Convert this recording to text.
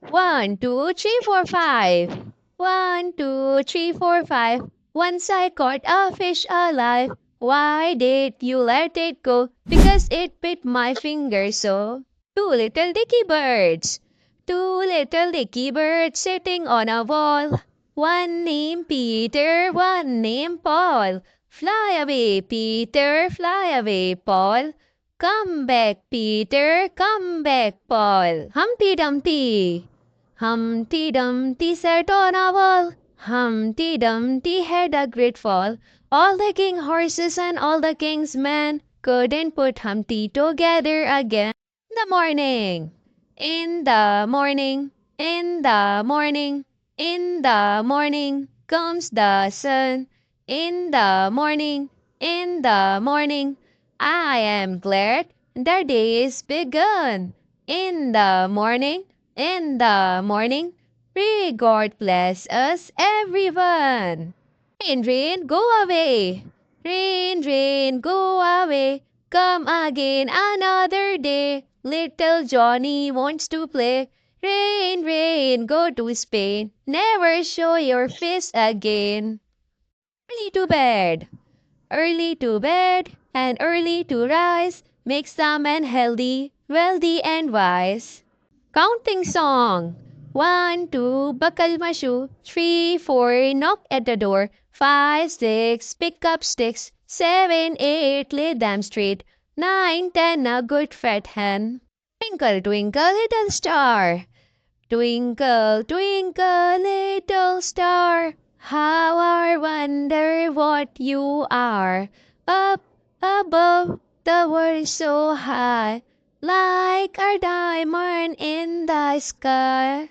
1, 2, 3, 4, 5. 1, 2, 3, 4, 5. Once I caught a fish alive. Why did you let it go? Because it bit my finger so. Two little dicky birds. Two little dicky birds sitting on a wall. One named Peter, one named Paul. Fly away, Peter, fly away, Paul. Come back, Peter, come back, Paul. Humpty Dumpty. Humpty Dumpty sat on a wall. Humpty Dumpty had a great fall. All the king horses and all the king's men couldn't put Humpty together again. In the morning, in the morning, in the morning, in the morning comes the sun. In the morning, in the morning, I am glad the day is begun. In the morning, in the morning, pray God bless us everyone. Rain, rain, go away. Rain, rain, go away. Come again another day. Little Johnny wants to play. Rain, rain, go to Spain. Never show your face again. Early to bed. Early to bed and early to rise makes a man healthy, wealthy, and wise. Counting song. 1, 2, buckle my shoe. 3, 4, knock at the door. 5, 6, pick up sticks. 7, 8, lay them straight. 9, 10, a good fat hen. Twinkle, twinkle, little star. Twinkle, twinkle, little star. How I wonder what you are. Up above the world so high, like a diamond in the sky.